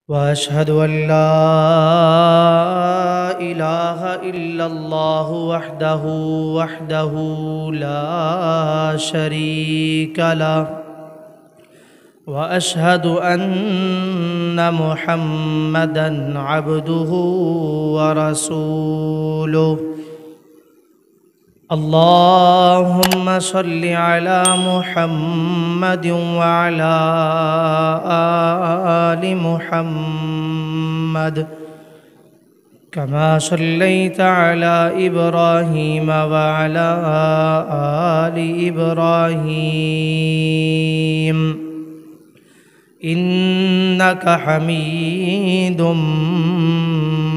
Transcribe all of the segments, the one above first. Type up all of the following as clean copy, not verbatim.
واشهد ان لا اله الا الله وحده لا شريك له واشهد ان محمدا عبده ورسوله. اللهم صل على محمد وعلى آل محمد كما صليت على إبراهيم وعلى آل إبراهيم إنك حميد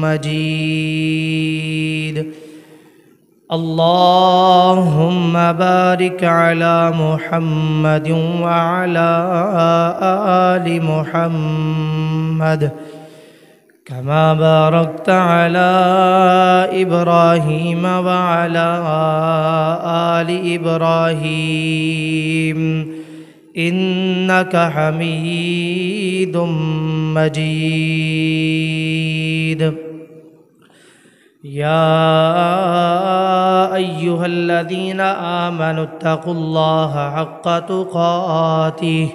مجيد. اللهم بارك على محمد وعلى آل محمد كما باركت على إبراهيم وعلى آل إبراهيم إنك حميد مجيد. يا أيها الذين آمنوا اتقوا الله حق تقاته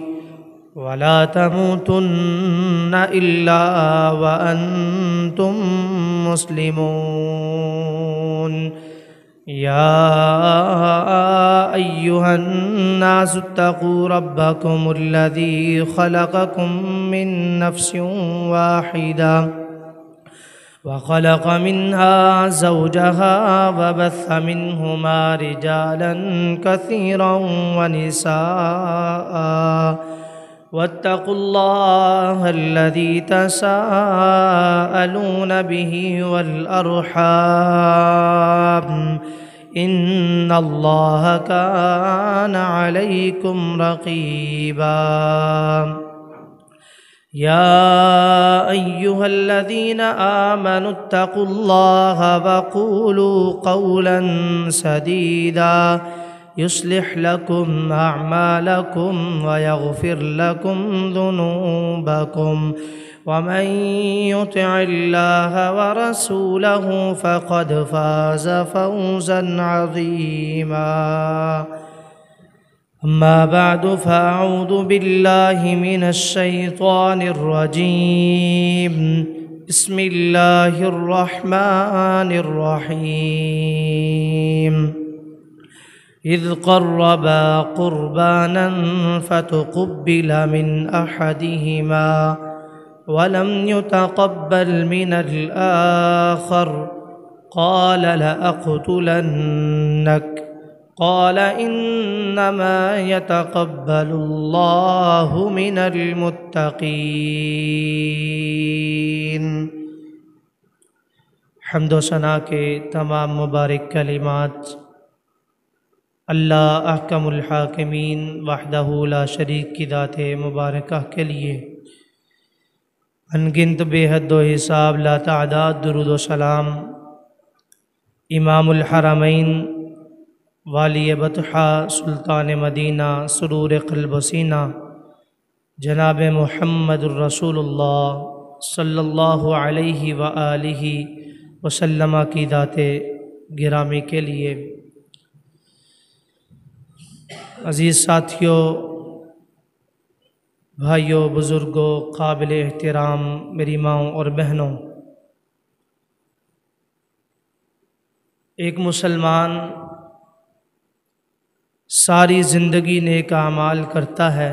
ولا تموتن إلا وأنتم مسلمون. يا أيها الناس اتقوا ربكم الذي خلقكم من نفس واحدة وخلق منها زوجها وبث منهما رجالا كثيرا ونساء واتقوا الله الذي تساءلون به والأرحام إن الله كان عليكم رقيبا. يا أيها الذين آمنوا اتقوا الله وقولوا قولا سديدا يصلح لكم أعمالكم ويغفر لكم ذنوبكم ومن يطع الله ورسوله فقد فاز فوزا عظيما. أما بعد فأعوذ بالله من الشيطان الرجيم. بسم الله الرحمن الرحيم. إذ قربا قربانا فتقبل من أحدهما ولم يتقبل من الآخر قال لأقتلنك قال إنما يتقبل الله من المتقين. حمد و ثنا کے تمام مبارک کلمات اللہ احکم الحاکمین وحدہ لا شریک کی ذات مبارکہ کے لیے انگنت بے حد و حساب لا تعداد درود و سلام امام الحرمین والی بطحہ سلطان مدینہ سرور قلب و سینہ جناب محمد الرسول اللہ صلی اللہ علیہ وآلہ وسلم کی ذات گرامی کے لیے. عزیز ساتھیوں، بھائیوں، بزرگوں، قابل احترام میری ماؤں اور بہنوں، ایک مسلمان ساری زندگی نیک اعمال کرتا ہے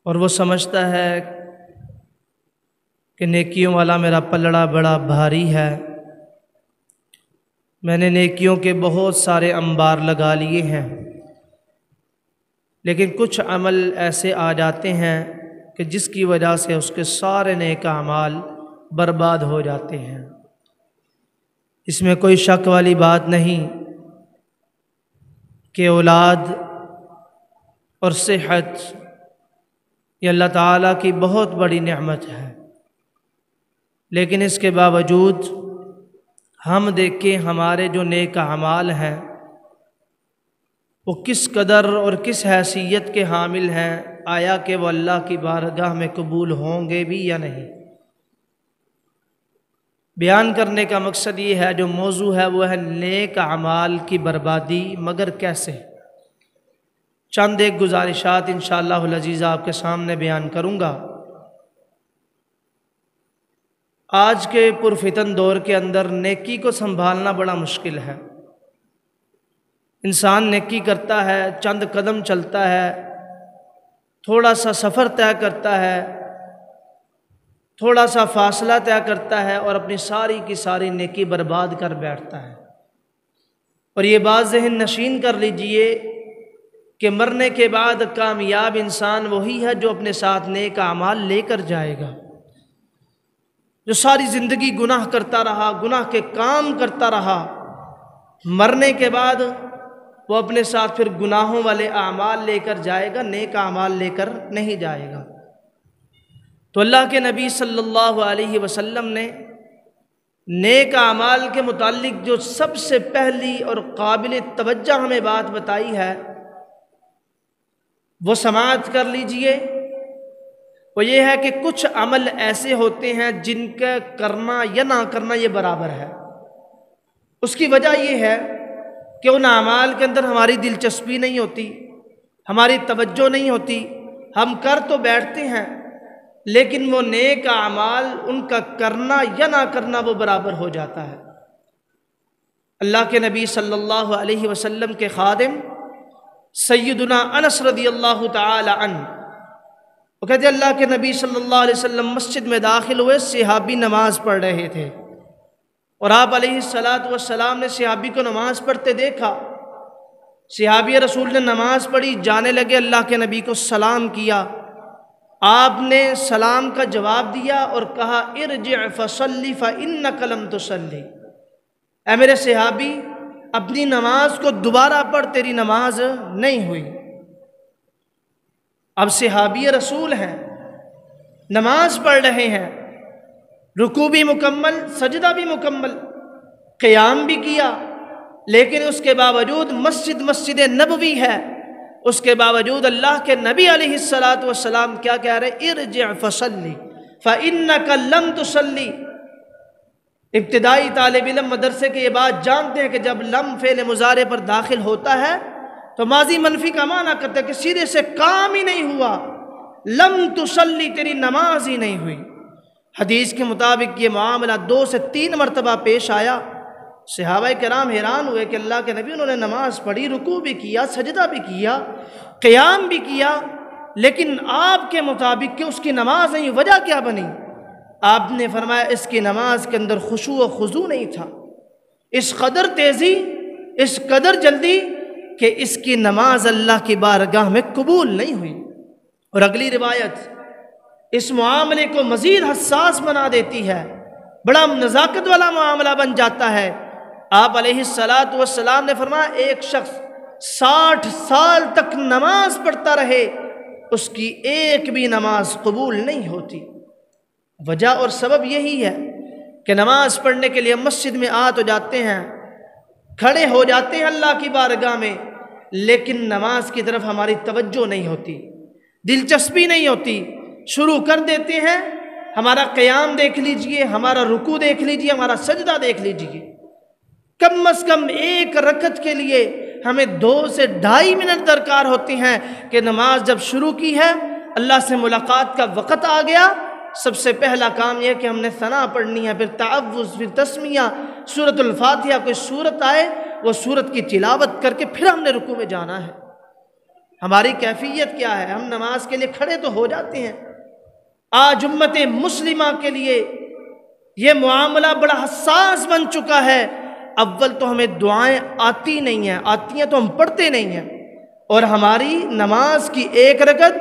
اور وہ سمجھتا ہے کہ نیکیوں والا میرا پلڑا بڑا بھاری ہے، میں نے نیکیوں کے بہت سارے انبار لگا لیے ہیں، لیکن کچھ عمل ایسے آ جاتے ہیں کہ جس کی وجہ سے اس کے سارے نیک اعمال برباد ہو جاتے ہیں۔ اس میں کوئی شک والی بات نہیں کہ اولاد اور صحت یہ اللہ تعالیٰ کی بہت بڑی نعمت ہے، لیکن اس کے باوجود ہم دیکھیں ہمارے جو نیک اعمال ہیں وہ کس قدر اور کس حیثیت کے حامل ہیں، آیا کہ وہ اللہ کی بارگاہ میں قبول ہوں گے بھی یا نہیں۔ بیان کرنے کا مقصد یہ ہے، جو موضوع ہے وہ ہے نیک اعمال کی بربادی، مگر کیسے؟ چند ایک گزارشات انشاءاللہ العزیز آپ کے سامنے بیان کروں گا۔ آج کے پرفتن دور کے اندر نیکی کو سنبھالنا بڑا مشکل ہے۔ انسان نیکی کرتا ہے، چند قدم چلتا ہے، تھوڑا سا سفر طے کرتا ہے، تھوڑا سا فاصلہ طے کرتا ہے اور اپنی ساری کی ساری نیکی برباد کر بیٹھتا ہے۔ اور یہ بات ذہن نشین کر لیجئے کہ مرنے کے بعد کامیاب انسان وہی ہے جو اپنے ساتھ نیک اعمال لے کر جائے گا۔ جو ساری زندگی گناہ کرتا رہا، گناہ کے کام کرتا رہا، مرنے کے بعد وہ اپنے ساتھ پھر گناہوں والے اعمال لے کر جائے گا، نیک اعمال لے کر نہیں جائے گا۔ تو اللہ کے نبی صلی اللہ علیہ وسلم نے نیک اعمال کے متعلق جو سب سے پہلی اور قابل توجہ ہمیں بات بتائی ہے، وہ سماعت کر لیجئے۔ وہ یہ ہے کہ کچھ عمل ایسے ہوتے ہیں جن کا کرنا یا نہ کرنا یہ برابر ہے۔ اس کی وجہ یہ ہے کہ ان اعمال کے اندر ہماری دلچسپی نہیں ہوتی، ہماری توجہ نہیں ہوتی، ہم کر تو بیٹھتے ہیں لیکن وہ نیک اعمال ان کا کرنا یا نہ کرنا وہ برابر ہو جاتا ہے۔ اللہ کے نبی صلی اللہ علیہ وسلم کے خادم سیدنا انس رضی اللہ تعالی عنہ، وہ کہتے ہیں اللہ کے نبی صلی اللہ علیہ وسلم مسجد میں داخل ہوئے، صحابی نماز پڑھ رہے تھے اور آپ علیہ السلام نے صحابی کو نماز پڑھتے دیکھا۔ صحابی رسول نے نماز پڑھی، جانے لگے، اللہ کے نبی کو سلام کیا۔ آپ نے سلام کا جواب دیا اور کہا ارجع فصلی فإنک لم تصلی، اے میرے صحابی اپنی نماز کو دوبارہ پڑھ، تیری نماز نہیں ہوئی۔ اب صحابی رسول ہیں، نماز پڑھ رہے ہیں، رکوع بھی مکمل، سجدہ بھی مکمل، قیام بھی کیا، لیکن اس کے باوجود مسجد نبوی ہے، اس کے باوجود اللہ کے نبی علیہ السلام کیا کہہ رہے؟ ارجع فصلی فإنک لم تصلی۔ ابتدائی طالب علم مدرسے کے یہ بات جانتے ہیں کہ جب لم فعل مضارع پر داخل ہوتا ہے تو ماضی منفی کا معنی کرتا ہے کہ سیدھے سے کام ہی نہیں ہوا، لم تصلی، تیری نماز ہی نہیں ہوئی۔ حدیث کے مطابق یہ معاملہ 2 سے 3 مرتبہ پیش آیا۔ صحابہ کرام حیران ہوئے کہ اللہ کے نبی، انہوں نے نماز پڑھی، رکوع بھی کیا، سجدہ بھی کیا، قیام بھی کیا، لیکن آپ کے مطابق کہ اس کی نماز نہیں، وجہ کیا بنی؟ آپ نے فرمایا اس کی نماز کے اندر خشوع و خضوع نہیں تھا، اس قدر تیزی، اس قدر جلدی کہ اس کی نماز اللہ کی بارگاہ میں قبول نہیں ہوئی۔ اور اگلی روایت اس معاملے کو مزید حساس بنا دیتی ہے، بڑا نزاکت والا معاملہ بن جاتا ہے۔ آپ علیہ السلام نے فرمایا ایک شخص 60 سال تک نماز پڑھتا رہے، اس کی ایک بھی نماز قبول نہیں ہوتی۔ وجہ اور سبب یہی ہے کہ نماز پڑھنے کے لیے مسجد میں آ تو جاتے ہیں، کھڑے ہو جاتے ہیں اللہ کی بارگاہ میں، لیکن نماز کی طرف ہماری توجہ نہیں ہوتی، دلچسپی نہیں ہوتی، شروع کر دیتے ہیں۔ ہمارا قیام دیکھ لیجئے، ہمارا رکوع دیکھ لیجئے، ہمارا سجدہ دیکھ لیجئے، کم از کم ایک رکعت کے لیے ہمیں 2 سے 2.5 منٹ درکار ہوتے ہیں کہ نماز جب شروع کی ہے، اللہ سے ملاقات کا وقت آ گیا، سب سے پہلا کام یہ کہ ہم نے ثنا پڑھنی ہے، پھر تعوذ، پھر تسمیہ، سورۃ الفاتحہ، کوئی سورت آئے وہ سورت کی تلاوت کر کے پھر ہم نے رکوع میں جانا ہے۔ ہماری کیفیت کیا ہے؟ ہم نماز کے لیے کھڑے تو ہو جاتے ہیں۔ آج امت مسلمہ کے لیے یہ معاملہ بڑا حساس بن چکا ہے۔ اول تو ہمیں دعائیں آتی نہیں ہیں، آتی ہیں تو ہم پڑھتے نہیں ہیں، اور ہماری نماز کی ایک رکعت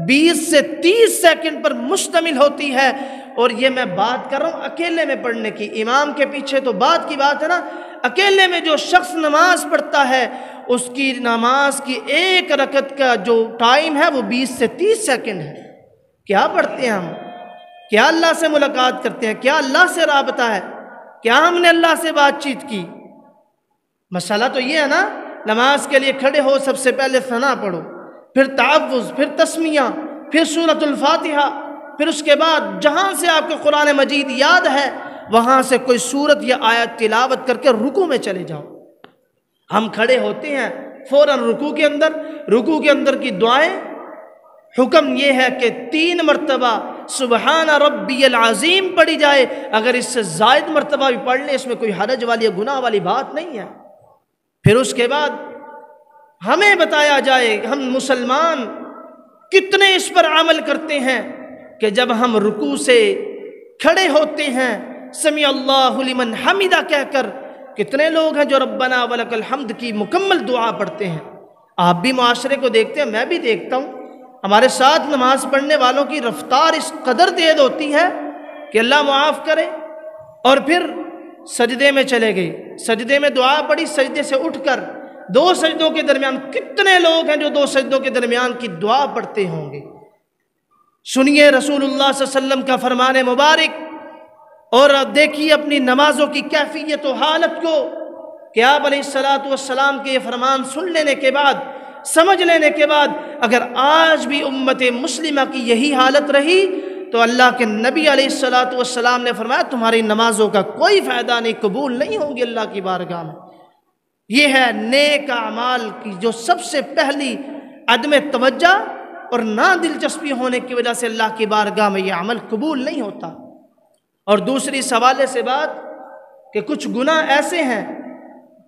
20 سے 30 سیکنڈ پر مشتمل ہوتی ہے۔ اور یہ میں بات کر رہا ہوں اکیلے میں پڑھنے کی، امام کے پیچھے تو بات کی بات ہے نا، اکیلے میں جو شخص نماز پڑھتا ہے اس کی نماز کی ایک رکعت کا جو ٹائم ہے وہ 20 سے 30 سیکنڈ ہے۔ کیا پڑھتے ہیں ہم؟ کیا اللہ سے ملاقات کرتے ہیں؟ کیا اللہ سے رابطہ ہے؟ کیا ہم نے اللہ سے بات چیت کی؟ مسئلہ تو یہ ہے نا نماز کے لیے کھڑے ہو سب سے پہلے ثنا پڑھو، پھر تعوذ، پھر تسمیہ، پھر سورۃ الفاتحہ، پھر اس کے بعد جہاں سے آپ کو قرآن مجید یاد ہے وہاں سے کوئی سورت یا آیت تلاوت کر کے رکوع میں چلے جاؤ۔ ہم کھڑے ہوتے ہیں فوراً رکوع کے اندر کی دعائیں، حکم یہ ہے کہ 3 مرتبہ سبحان ربی العظیم پڑھی جائے، اگر اس سے زائد مرتبہ بھی پڑھ لیں اس میں کوئی حرج والی یا گناہ والی بات نہیں ہے۔ پھر اس کے بعد ہمیں بتایا جائے ہم مسلمان کتنے اس پر عمل کرتے ہیں کہ جب ہم رکوع سے کھڑے ہوتے ہیں سمیع اللہ لمن حمدہ کہہ کر، کتنے لوگ ہیں جو ربنا ولک الحمد کی مکمل دعا پڑھتے ہیں۔ آپ بھی معاشرے کو دیکھتے ہیں، میں بھی دیکھتا ہوں، ہمارے ساتھ نماز پڑھنے والوں کی رفتار اس قدر تیز ہوتی ہے کہ اللہ معاف کرے، اور پھر سجدے میں چلے گئے، سجدے میں دعا پڑھی، سجدے سے اٹھ کر 2 سجدوں کے درمیان، کتنے لوگ ہیں جو 2 سجدوں کے درمیان کی دعا پڑھتے ہوں گے؟ سنیے رسول اللہ صلی اللہ علیہ وسلم کا فرمان مبارک، اور دیکھیے اپنی نمازوں کی کیفیت و حالت کو کہ آپ علیہ السلام کے یہ فرمان سن لینے کے بعد، سمجھ لینے کے بعد، اگر آج بھی امت مسلمہ کی یہی حالت رہی تو اللہ کے نبی علیہ السلام نے فرمایا تمہاری نمازوں کا کوئی فائدہ نہیں، قبول نہیں ہوں گی اللہ کی بارگاہ میں۔ یہ ہے نیک اعمال کی جو سب سے پہلی عدم توجہ اور نہ دلچسپی ہونے کی وجہ سے اللہ کی بارگاہ میں یہ عمل قبول نہیں ہوتا۔ اور دوسری سوالے سے بات کہ کچھ گناہ ایسے ہیں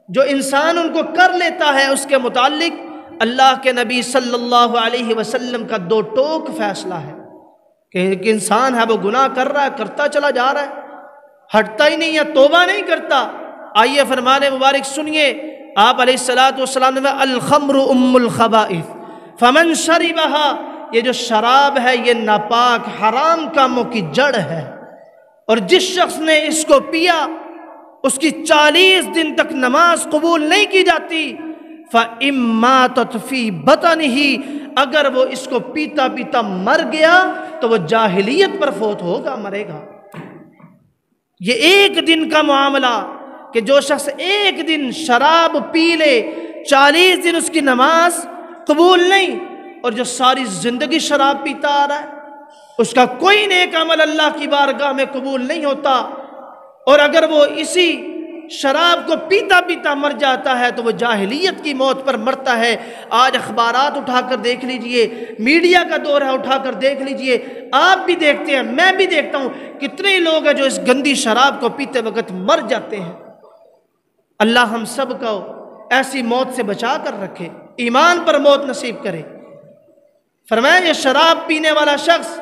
جو انسان ان کو کر لیتا ہے، اس کے متعلق اللہ کے نبی صلی اللہ علیہ وسلم کا 2 ٹوک فیصلہ ہے کہ ایک انسان ہے وہ گناہ کر رہا ہے، کرتا چلا جا رہا ہے، ہٹتا ہی نہیں ہے، توبہ نہیں کرتا۔ آئیے فرمان مبارک سنیے، آپ علیہ السلام نے فرمایا الخمر ام الخبائث فمن شربہا، یہ جو شراب ہے یہ ناپاک حرام کاموں کی جڑ ہے، اور جس شخص نے اس کو پیا اس کی 40 دن تک نماز قبول نہیں کی جاتی۔ فَإِن مَاتَتْ فِي بَطْنِهِ، اگر وہ اس کو پیتا پیتا مر گیا تو وہ جاہلیت پر فوت ہوگا، مرے گا۔ یہ ایک دن کا معاملہ کہ جو شخص ایک دن شراب پی لے 40 دن اس کی نماز قبول نہیں، اور جو ساری زندگی شراب پیتا آ رہا ہے اس کا کوئی نیک عمل اللہ کی بارگاہ میں قبول نہیں ہوتا، اور اگر وہ اسی شراب کو پیتا پیتا مر جاتا ہے تو وہ جاہلیت کی موت پر مرتا ہے۔ آج اخبارات اٹھا کر دیکھ لیجئے، میڈیا کا دور ہے، اٹھا کر دیکھ لیجئے، آپ بھی دیکھتے ہیں، میں بھی دیکھتا ہوں، کتنے لوگ ہیں جو اس گندی شراب کو پیتے وقت مر جاتے ہیں۔ اللہ ہم سب کو ایسی موت سے بچا کر رکھے، ایمان پر موت نصیب کرے۔ فرمایا یہ شراب پینے والا شخص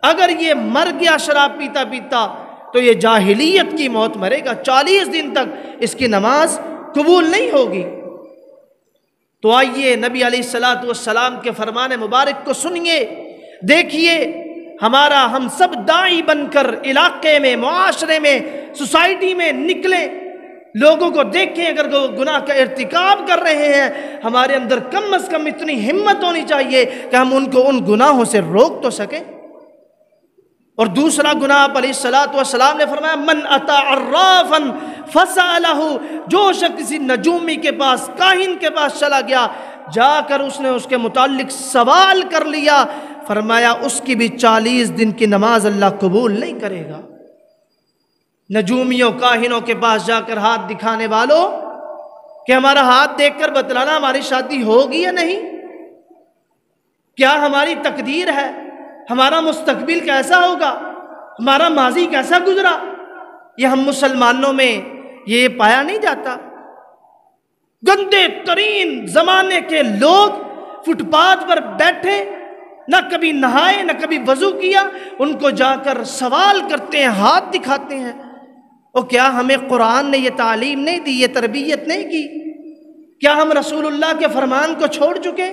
اگر یہ مر گیا شراب پیتا پیتا تو یہ جاہلیت کی موت مرے گا، 40 دن تک اس کی نماز قبول نہیں ہوگی۔ تو آئیے نبی علیہ السلام کے فرمان مبارک کو سنیے، دیکھیے ہم سب داعی بن کر علاقے میں، معاشرے میں، سوسائٹی میں نکلیں، لوگوں کو دیکھیں اگر وہ گناہ کا ارتکاب کر رہے ہیں، ہمارے اندر کم از کم اتنی ہمت ہونی چاہیے کہ ہم ان کو ان گناہوں سے روک تو سکیں۔ اور دوسرا گناہ علیہ السلام نے فرمایا من اتا عرافا فسألہ، جو شخص کسی نجومی کے پاس، کاہن کے پاس چلا گیا، جا کر اس نے اس کے متعلق سوال کر لیا، فرمایا اس کی بھی 40 دن کی نماز اللہ قبول نہیں کرے گا۔ نجومیوں، کاہنوں کے پاس جا کر ہاتھ دکھانے والوں کہ ہمارا ہاتھ دیکھ کر بتلانا ہماری شادی ہوگی یا نہیں، کیا ہماری تقدیر ہے، ہمارا مستقبل کیسا ہوگا، ہمارا ماضی کیسا گزرا، یہ ہم مسلمانوں میں یہ پایا نہیں جاتا۔ گندے ترین زمانے کے لوگ فٹ پاتھ پر بیٹھے، نہ کبھی نہائے نہ کبھی وضو کیا، ان کو جا کر سوال کرتے ہیں، ہاتھ دکھاتے ہیں۔ اور کیا ہمیں قرآن نے یہ تعلیم نہیں دی، یہ تربیت نہیں کی؟ کیا ہم رسول اللہ کے فرمان کو چھوڑ چکے؟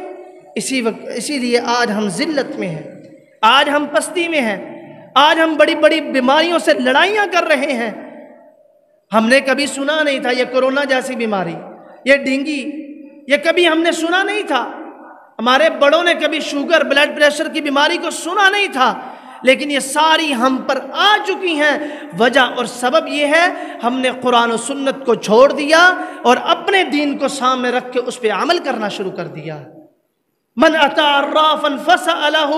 اسی لیے آج ہم ذلت میں ہیں، آج ہم پستی میں ہیں، آج ہم بڑی بڑی بیماریوں سے لڑائیاں کر رہے ہیں۔ ہم نے کبھی سنا نہیں تھا یہ کورونا جیسی بیماری، یہ ڈینگی، یہ کبھی ہم نے سنا نہیں تھا۔ ہمارے بڑوں نے کبھی شوگر، بلڈ پریشر کی بیماری کو سنا نہیں تھا، لیکن یہ ساری ہم پر آ چکی ہیں۔ وجہ اور سبب یہ ہے ہم نے قرآن و سنت کو چھوڑ دیا اور اپنے دین کو سامنے رکھ کے اس پہ عمل کرنا شروع کر دیا۔ من اتی عرافا فسألہ،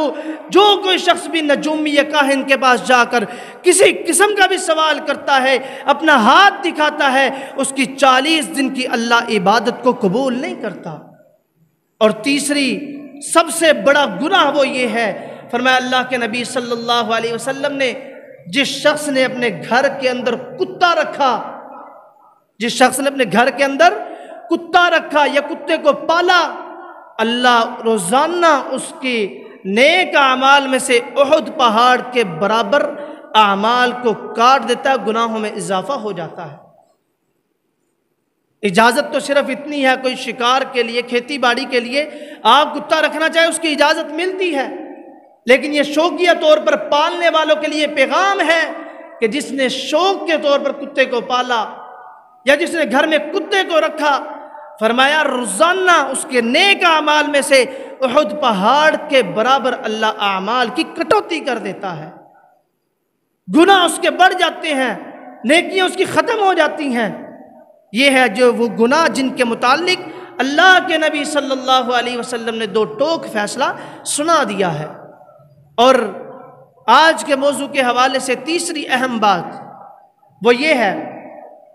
جو کوئی شخص بھی نجومی یا کاہن کے پاس جا کر کسی قسم کا بھی سوال کرتا ہے، اپنا ہاتھ دکھاتا ہے، اس کی 40 دن کی اللہ عبادت کو قبول نہیں کرتا۔ اور تیسری سب سے بڑا گناہ وہ یہ ہے، فرمایا اللہ کے نبی صلی اللہ علیہ وسلم نے، جس شخص نے اپنے گھر کے اندر کتا رکھا، جس شخص نے اپنے گھر کے اندر کتا رکھا یا کتے کو پالا، اللہ روزانہ اس کی نیک اعمال میں سے احد پہاڑ کے برابر اعمال کو کاٹ دیتا ہے، گناہوں میں اضافہ ہو جاتا ہے۔ اجازت تو صرف اتنی ہے، کوئی شکار کے لیے، کھیتی باڑی کے لیے آپ کتا رکھنا چاہے اس کی اجازت ملتی ہے، لیکن یہ شوقیہ طور پر پالنے والوں کے لیے پیغام ہے کہ جس نے شوق کے طور پر کتے کو پالا یا جس نے گھر میں کتے کو رکھا، فرمایا روزانہ اس کے نیک اعمال میں سے احد پہاڑ کے برابر اللہ اعمال کی کٹوتی کر دیتا ہے، گناہ اس کے بڑھ جاتے ہیں، نیکیاں اس کی ختم ہو جاتی ہیں۔ یہ ہے جو وہ گناہ جن کے متعلق اللہ کے نبی صلی اللہ علیہ وسلم نے 2 ٹوک فیصلہ سنا دیا ہے۔ اور آج کے موضوع کے حوالے سے تیسری اہم بات وہ یہ ہے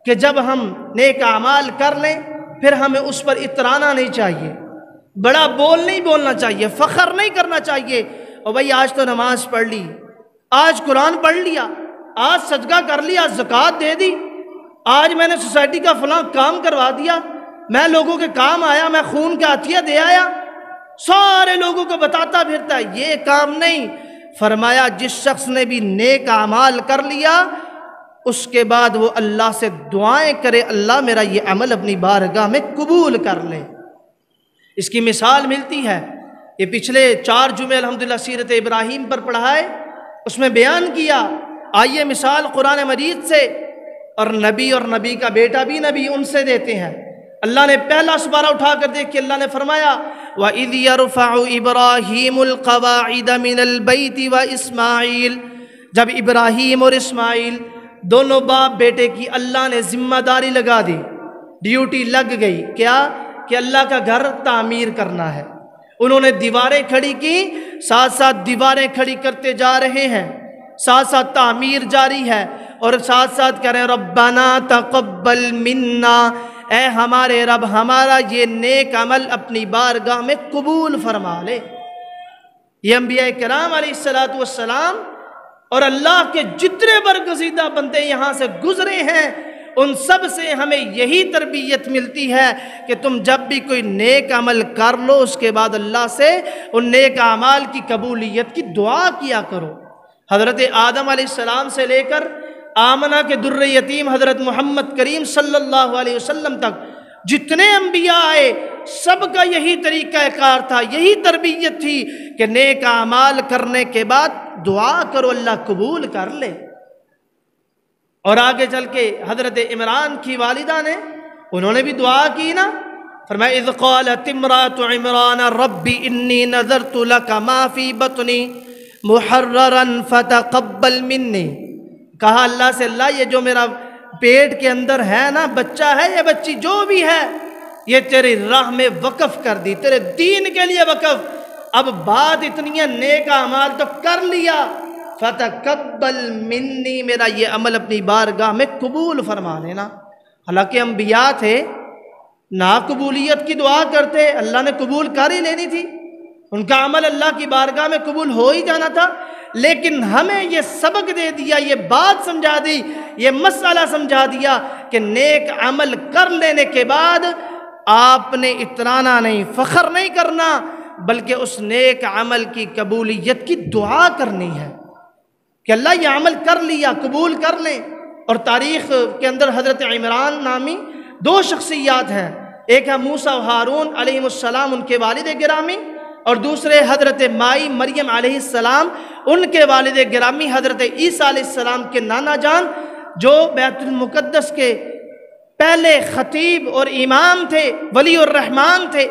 کہ جب ہم نیک اعمال کر لیں پھر ہمیں اس پر اترانا نہیں چاہیے، بڑا بول نہیں بولنا چاہیے، فخر نہیں کرنا چاہیے، اور بھائی آج تو نماز پڑھ لی، آج قرآن پڑھ لیا، آج صدقہ کر لیا، زکوٰۃ دے دی، آج میں نے سوسائٹی کا فلاں کام کروا دیا، میں لوگوں کے کام آیا، میں خون کا عطیہ دے آیا، سارے لوگوں کو بتاتا پھرتا ہے، یہ کام نہیں۔ فرمایا جس شخص نے بھی نیک اعمال کر لیا اس کے بعد وہ اللہ سے دعائیں کرے، اللہ میرا یہ عمل اپنی بارگاہ میں قبول کر لے۔ اس کی مثال ملتی ہے، یہ پچھلے 4 جمعے الحمدللہ سیرت ابراہیم پر پڑھائے، اس میں بیان کیا۔ آئیے مثال قرآن مجید سے اور نبی کا بیٹا بھی نبی ان سے دیتے ہیں۔ اللہ نے پہلا سپارہ اٹھا کر دیکھ کے اللہ نے فرمایا وَإِذْ يَرْفَعُ إِبْرَاهِيمُ الْقَوَاعِدَ مِنَ الْبَيْتِ وَإِسْمَاعِيلُ، جب ابراہیم اور اسماعیل دونوں باپ بیٹے کی اللہ نے ذمہ داری لگا دی، ڈیوٹی لگ گئی، کیا کہ اللہ کا گھر تعمیر کرنا ہے۔ انہوں نے دیواریں کھڑی کی، ساتھ ساتھ دیواریں کھڑی کرتے جا رہے ہیں، ساتھ ساتھ تعمیر جاری ہے، اور ساتھ ساتھ کہہ رہے ہیں ربنا تقبل منا، اے ہمارے رب ہمارا یہ نیک عمل اپنی بارگاہ میں قبول فرما لے۔ یہ انبیاء کرام علیہ السلام اور اللہ کے جتنے برگزیدہ بندے یہاں سے گزرے ہیں ان سب سے ہمیں یہی تربیت ملتی ہے کہ تم جب بھی کوئی نیک عمل کر لو اس کے بعد اللہ سے ان نیک اعمال کی قبولیت کی دعا کیا کرو۔ حضرت آدم علیہ السلام سے لے کر آمنہ کے در یتیم حضرت محمد کریم صلی اللہ علیہ وسلم تک جتنے انبیاء آئے سب کا یہی طریقہ کار تھا، یہی تربیت تھی کہ نیک اعمال کرنے کے بعد دعا کرو اللہ قبول کر لے۔ اور آگے چل کے حضرت عمران کی والدہ نے انہوں نے بھی دعا کی نا، فرمایا اذ قالت امرأۃ عمران رب انی نذرت لک ما فی بطنی محررا فتقبل منی، کہا اللہ سے اللہ یہ جو میرا پیٹ کے اندر ہے نا، بچہ ہے یا بچی جو بھی ہے، یہ تیری راہ میں وقف کر دی، تیرے دین کے لیے وقف، اب بات اتنی ہے نیک اعمال تو کر لیا، فتقبل منی، میرا یہ عمل اپنی بارگاہ میں قبول فرما لینا۔ حالانکہ انبیاء تھے، ناقبولیت کی دعا کرتے، اللہ نے قبول کر ہی لینی تھی، ان کا عمل اللہ کی بارگاہ میں قبول ہو ہی جانا تھا، لیکن ہمیں یہ سبق دے دیا، یہ بات سمجھا دی، یہ مسئلہ سمجھا دیا کہ نیک عمل کر لینے کے بعد آپ نے اترانا نہیں، فخر نہیں کرنا، بلکہ اس نیک عمل کی قبولیت کی دعا کرنی ہے کہ اللہ یہ عمل کر لیا قبول کر لیں۔ اور تاریخ کے اندر حضرت عمران نامی 2 شخصیات ہیں، ایک ہے موسیٰ و ہارون علیہ السلام ان کے والد گرامی، اور دوسرے حضرت مائی مریم علیہ السلام ان کے والد گرامی حضرت عیسیٰ علیہ السلام کے نانا جان، جو بیت المقدس کے پہلے خطیب اور امام تھے، ولی الرحمن تھے۔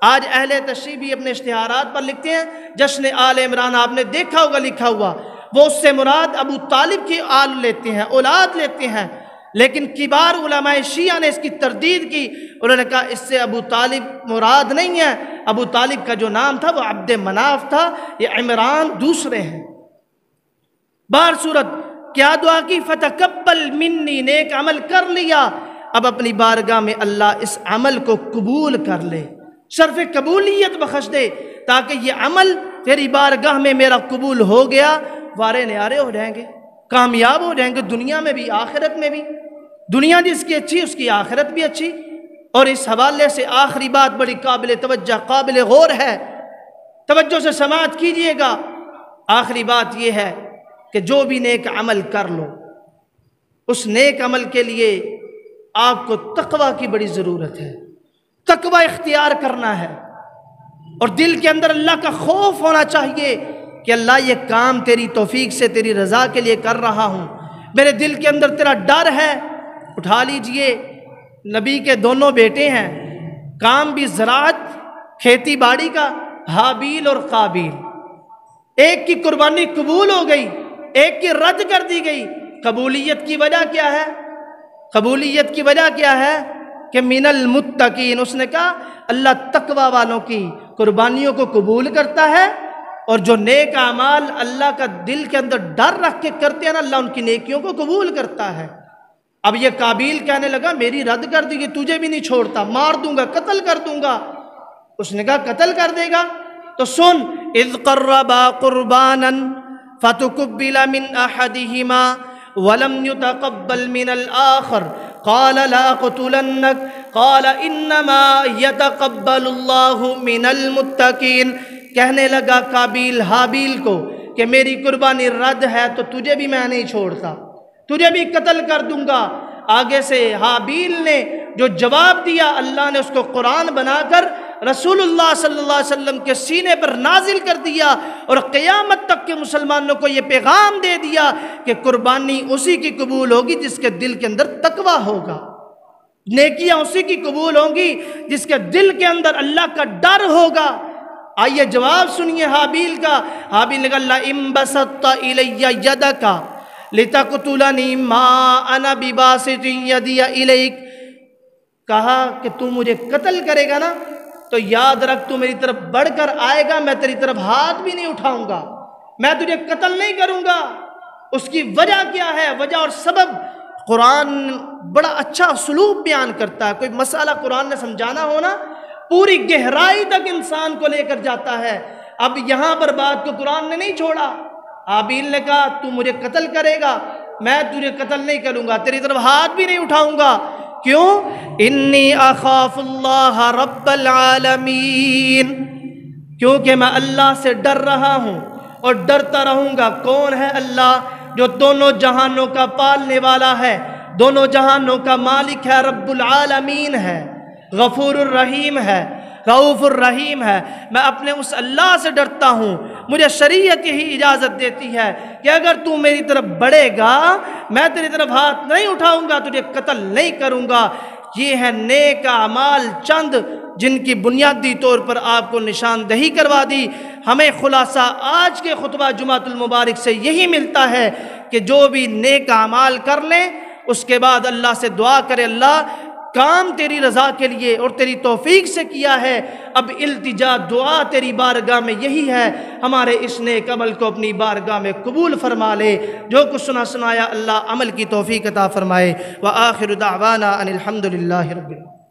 آج اہل تشریح بھی اپنے اشتہارات پر لکھتے ہیں جشن آل عمران، آپ نے دیکھا ہوگا لکھا ہوا، وہ اس سے مراد ابو طالب کی آل لیتے ہیں، اولاد لیتے ہیں، لیکن کبار علماء شیعہ نے اس کی تردید کی، انہوں نے کہا اس سے ابو طالب مراد نہیں ہے، ابو طالب کا جو نام تھا وہ عبد مناف تھا، یہ عمران دوسرے ہیں۔ بہر صورت کیا دعا کی؟ فتقبل منی، نیک عمل کر لیا، اب اپنی بارگاہ میں اللہ اس عمل کو قبول کر لے، شرف قبولیت بخش دے، تاکہ یہ عمل تیری بارگاہ میں میرا قبول ہو گیا، وارے نیارے ہو جائیں گے، کامیاب ہو جائیں گے، دنیا میں بھی آخرت میں بھی، دنیا جس کی اچھی اس کی آخرت بھی اچھی۔ اور اس حوالے سے آخری بات بڑی قابل توجہ، قابل غور ہے، توجہ سے سماعت کیجئے گا۔ آخری بات یہ ہے کہ جو بھی نیک عمل کر لو، اس نیک عمل کے لیے آپ کو تقوی کی بڑی ضرورت ہے، تقوی اختیار کرنا ہے، اور دل کے اندر اللہ کا خوف ہونا چاہیے کہ اللہ یہ کام تیری توفیق سے تیری رضا کے لیے کر رہا ہوں، میرے دل کے اندر تیرا ڈر ہے۔ اٹھا لیجئے، نبی کے دونوں بیٹے ہیں، کام بھی زراعت کھیتی باڑی کا، حابیل اور قابیل، ایک کی قربانی قبول ہو گئی، ایک کی رد کر دی گئی۔ قبولیت کی وجہ کیا ہے؟ قبولیت کی وجہ کیا ہے کہ من المتقین، اس نے کہا اللہ تقوی والوں کی قربانیوں کو قبول کرتا ہے، اور جو نیک اعمال اللہ کا دل کے اندر ڈر رکھ کے کرتے ہیں نا، اللہ ان کی نیکیوں کو قبول کرتا ہے۔ اب یہ قابیل کہنے لگا میری رد کر دی گئی، تجھے بھی نہیں چھوڑتا، مار دوں گا، قتل کر دوں گا۔ اس نے کہا قتل کر دے گا تو سن، اذ قربا قربانا فتقبل من احدہما ولم يتقبل من الآخر قال لأقتلنك قال انما يتقبل الله من المتقین۔ کہنے لگا قابیل حابیل کو کہ میری قربانی رد ہے تو تجھے بھی میں نہیں چھوڑتا، تجھے بھی قتل کر دوں گا۔ آگے سے حابیل نے جو جواب دیا، اللہ نے اس کو قرآن بنا کر رسول اللہ صلی اللہ علیہ وسلم کے سینے پر نازل کر دیا، اور قیامت تک کے مسلمانوں کو یہ پیغام دے دیا کہ قربانی اسی کی قبول ہوگی جس کے دل کے اندر تقویٰ ہوگا، نیکیاں اسی کی قبول ہوں گی جس کے دل کے اندر اللہ کا ڈر ہوگا۔ آئیے جواب سنیے حابیل کا۔ حابیل نے کہا لَئِن بَسَطتَ إِلَيَّ يَدَكَ لِتَقْتُلَنِي مَا أَنَا بِبَاسِطٍ يَدِيَ إِلَيْكَ، کہا کہ تو مجھے قتل کرے گا نا تو یاد رکھ تو میری طرف بڑھ کر آئے گا، میں تیری طرف ہاتھ بھی نہیں اٹھاؤں گا، میں تجھے قتل نہیں کروں گا۔ اس کی وجہ کیا ہے؟ وجہ اور سبب قرآن بڑا اچھا اسلوب بیان کرتا ہے۔ کوئی مسئلہ قرآن نے سمجھانا ہونا پوری گہرائی تک انسان کو لے کر جاتا ہے۔ اب یہاں پر بات کو قرآن نے نہیں چھوڑا۔ حابیل نے کہا تو مجھے قتل کرے گا، میں تجھے قتل نہیں کروں گا، تیری طرف ہاتھ بھی نہیں اٹھاؤں گا۔ کیوں؟ انی اخاف اللہ رب العالمین، کیونکہ میں اللہ سے ڈر رہا ہوں اور ڈرتا رہوں گا۔ کون ہے اللہ؟ جو دونوں جہانوں کا پالنے والا ہے، دونوں جہانوں کا مالک ہے، رب العالمین ہے، غفور الرحیم ہے، رؤوف الرحیم ہے۔ میں اپنے اس اللہ سے ڈرتا ہوں۔ مجھے شریعت یہی اجازت دیتی ہے کہ اگر تو میری طرف بڑھے گا، میں تیری طرف ہاتھ نہیں اٹھاؤں گا، تجھے قتل نہیں کروں گا۔ یہ ہے نیک اعمال چند جن کی بنیادی طور پر آپ کو نشاندہی کروا دی۔ ہمیں خلاصہ آج کے خطبہ جمعۃ المبارک سے یہی ملتا ہے کہ جو بھی نیک اعمال کر لیں، اس کے بعد اللہ سے دعا کرے اللہ کام تیری رضا کے لیے اور تیری توفیق سے کیا ہے، اب التجا دعا تیری بارگاہ میں یہی ہے، ہمارے اس نیک عمل کو اپنی بارگاہ میں قبول فرما لے۔ جو کچھ سنایا اللہ عمل کی توفیق عطا فرمائے۔ وآخر دعوانا ان الحمد للہ رب العالمین۔